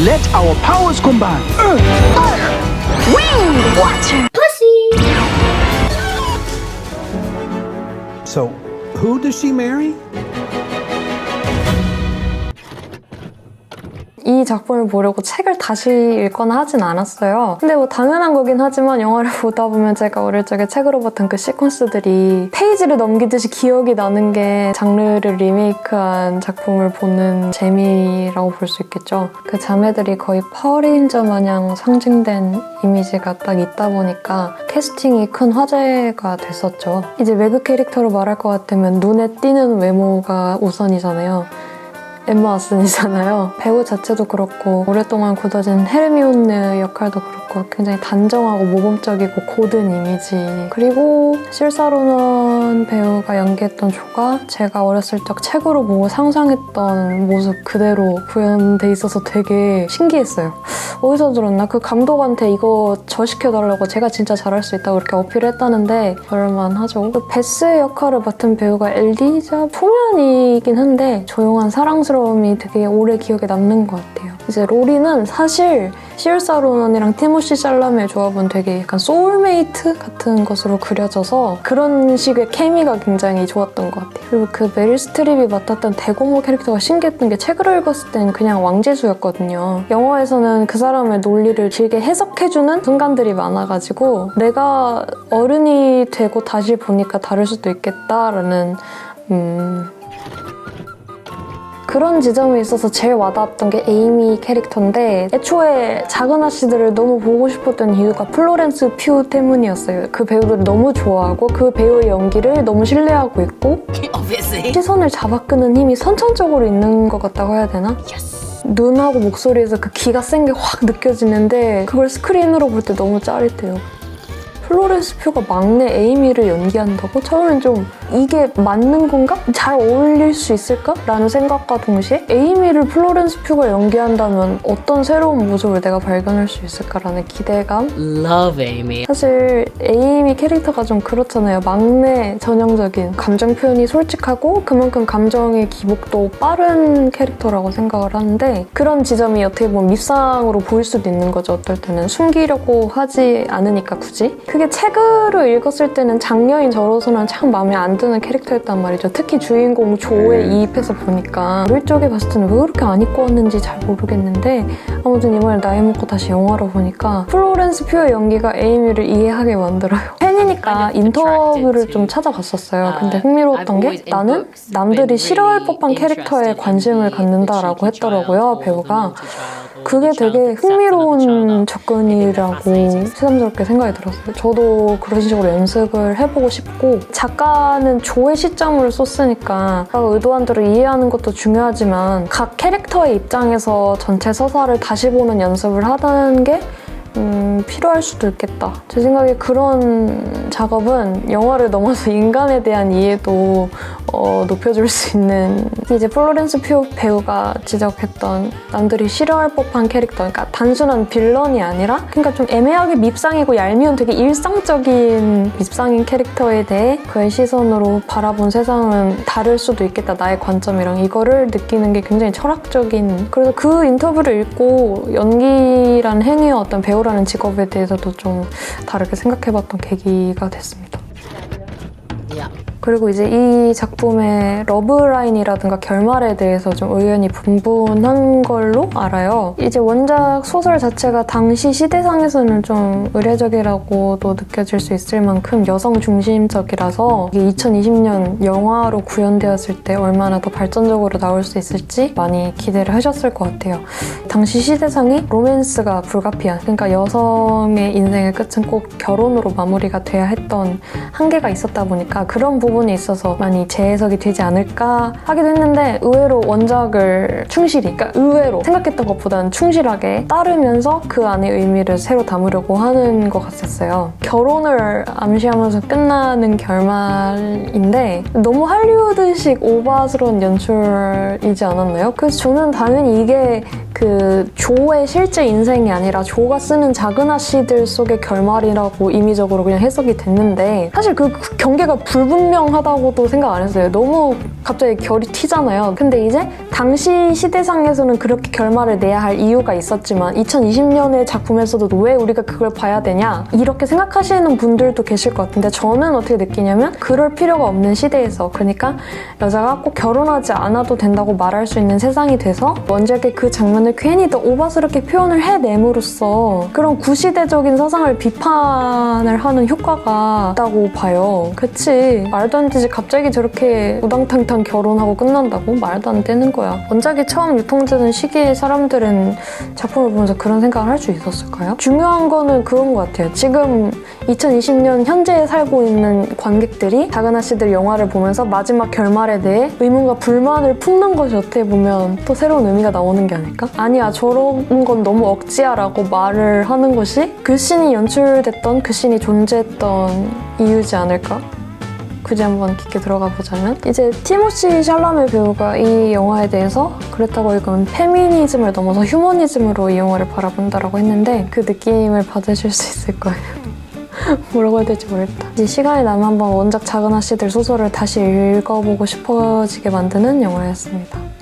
Let our powers combine. Earth, fire, Wind, water, pussy. So, who does she marry? 이 작품을 보려고 책을 다시 읽거나 하진 않았어요. 근데 뭐 당연한 거긴 하지만 영화를 보다 보면 제가 어릴 적에 책으로 봤던 그 시퀀스들이 페이지를 넘기듯이 기억이 나는 게 장르를 리메이크한 작품을 보는 재미라고 볼 수 있겠죠. 그 자매들이 거의 파워레인저 마냥 상징된 이미지가 딱 있다 보니까 캐스팅이 큰 화제가 됐었죠. 이제 매그 캐릭터로 말할 것 같으면 눈에 띄는 외모가 우선이잖아요. 엠마 왓슨이잖아요. 배우 자체도 그렇고 오랫동안 굳어진 헤르미온느 역할도 그렇고 굉장히 단정하고 모범적이고 고든 이미지, 그리고 실사로넌 배우가 연기했던 조가 제가 어렸을 적 책으로 보고 상상했던 모습 그대로 구현돼 있어서 되게 신기했어요. 어디서 들었나? 그 감독한테 이거 저 시켜달라고 제가 진짜 잘할 수 있다고 이렇게 어필을 했다는데 그럴만하죠. 그 베스 역할을 맡은 배우가 엘리자 포면이긴 한데 조용한 사랑스러움이 되게 오래 기억에 남는 것 같아요. 이제 로리는 사실 시울사 로넌이랑 티모시 샬라메의 조합은 되게 약간 소울메이트 같은 것으로 그려져서 그런 식의 케미가 굉장히 좋았던 것 같아요. 그리고 그 메릴 스트립이 맡았던 대고모 캐릭터가 신기했던 게 책을 읽었을 때는 그냥 왕재수였거든요. 영화에서는 그 사람의 논리를 길게 해석해주는 순간들이 많아가지고 내가 어른이 되고 다시 보니까 다를 수도 있겠다라는 그런 지점에 있어서 제일 와닿았던 게 에이미 캐릭터인데 애초에 작은 아씨들을 너무 보고 싶었던 이유가 플로렌스 퓨 때문이었어요. 그 배우를 너무 좋아하고 그 배우의 연기를 너무 신뢰하고 있고 시선을 잡아끄는 힘이 선천적으로 있는 것 같다고 해야 되나? 눈하고 목소리에서 그 기가 센 게 확 느껴지는데 그걸 스크린으로 볼 때 너무 짜릿해요. 플로렌스 퓨가 막내 에이미를 연기한다고? 처음엔 좀 이게 맞는 건가? 잘 어울릴 수 있을까? 라는 생각과 동시에 에이미를 플로렌스 퓨가 연기한다면 어떤 새로운 모습을 내가 발견할 수 있을까라는 기대감? Love Amy. 사실 에이미 캐릭터가 좀 그렇잖아요. 막내 전형적인 감정 표현이 솔직하고 그만큼 감정의 기복도 빠른 캐릭터라고 생각을 하는데 그런 지점이 어떻게 보면 밉상으로 보일 수도 있는 거죠. 어떨 때는 숨기려고 하지 않으니까 굳이. 그게 책으로 읽었을 때는 장녀인 저로서는 참 마음에 안 드는 캐릭터였단 말이죠. 특히 주인공 조에 이입해서 보니까 어릴 적에 봤을 때는 왜 그렇게 안 입고 왔는지 잘 모르겠는데 아무튼 이번에 나이 먹고 다시 영화로 보니까 플로렌스 퓨의 연기가 에이미를 이해하게 만들어요. 팬이니까 인터뷰를 좀 찾아봤었어요. 근데 흥미로웠던 게 나는 남들이 싫어할 법한 캐릭터에 관심을 갖는다라고 했더라고요, 배우가. 그게 되게 흥미로운 접근이라고 새삼스럽게 생각이 들었어요. 저도 그런 식으로 연습을 해보고 싶고 작가는 조의 시점을 썼으니까 의도한 대로 이해하는 것도 중요하지만 각 캐릭터의 입장에서 전체 서사를 다시 보는 연습을 하는 게 필요할 수도 있겠다. 제 생각에 그런 작업은 영화를 넘어서 인간에 대한 이해도 높여줄 수 있는 이제 플로렌스 퓨 배우가 지적했던 남들이 싫어할 법한 캐릭터, 그러니까 단순한 빌런이 아니라 그러니까 좀 애매하게 밉상이고 얄미운 되게 일상적인 밉상인 캐릭터에 대해 그의 시선으로 바라본 세상은 다를 수도 있겠다. 나의 관점이랑 이거를 느끼는 게 굉장히 철학적인, 그래서 그 인터뷰를 읽고 연기라는 행위와 어떤 배우라는 직업에 대해서도 좀 다르게 생각해봤던 계기가 됐습니다. 그리고 이제 이 작품의 러브라인이라든가 결말에 대해서 좀 의견이 분분한 걸로 알아요. 이제 원작 소설 자체가 당시 시대상에서는 좀 의례적이라고도 느껴질 수 있을 만큼 여성 중심적이라서 이게 2020년 영화로 구현되었을 때 얼마나 더 발전적으로 나올 수 있을지 많이 기대를 하셨을 것 같아요. 당시 시대상이 로맨스가 불가피한, 그러니까 여성의 인생의 끝은 꼭 결혼으로 마무리가 돼야 했던 한계가 있었다 보니까 그런 부분에 있어서 많이 재해석이 되지 않을까 하기도 했는데 의외로 원작을 충실히, 그러니까 의외로 생각했던 것보다는 충실하게 따르면서 그 안의 의미를 새로 담으려고 하는 것 같았어요. 결혼을 암시하면서 끝나는 결말인데 너무 할리우드식 오버스러운 연출이지 않았나요? 그래서 저는 당연히 이게 그 조의 실제 인생이 아니라 조가 쓰는 작은 아씨들 속의 결말이라고 임의적으로 그냥 해석이 됐는데 사실 그 경계가 불분명하다고도 생각 안 했어요. 너무 갑자기 결이 튀잖아요. 근데 이제 당시 시대상에서는 그렇게 결말을 내야 할 이유가 있었지만 2020년의 작품에서도 왜 우리가 그걸 봐야 되냐 이렇게 생각하시는 분들도 계실 것 같은데 저는 어떻게 느끼냐면 그럴 필요가 없는 시대에서 그러니까 여자가 꼭 결혼하지 않아도 된다고 말할 수 있는 세상이 돼서 원작의 그 장면을 괜히 더 오바스럽게 표현을 해냄으로써 그런 구시대적인 사상을 비판을 하는 효과가 있다고 봐요. 그치 말도 안 되지 갑자기 저렇게 우당탕탕 결혼하고 끝난다고? 말도 안 되는 거야. 원작이 처음 유통되는 시기에 사람들은 작품을 보면서 그런 생각을 할 수 있었을까요? 중요한 거는 그런 것 같아요. 지금 2020년 현재에 살고 있는 관객들이 작은 아씨들 영화를 보면서 마지막 결말에 대해 의문과 불만을 품는 것이 어떻게 보면 또 새로운 의미가 나오는 게 아닐까? 아니야 저런 건 너무 억지야 라고 말을 하는 것이 그 씬이 연출됐던 그 씬이 존재했던 이유지 않을까? 굳이 한번 깊게 들어가 보자면 이제 티모시 샬라메 배우가 이 영화에 대해서 그렇다고 이건 페미니즘을 넘어서 휴머니즘으로 이 영화를 바라본다라고 했는데 그 느낌을 받으실 수 있을 거예요. 뭐라고 해야 될지 모르겠다. 이제 시간이 나면 한번 원작 작은 아씨들 소설을 다시 읽어보고 싶어지게 만드는 영화였습니다.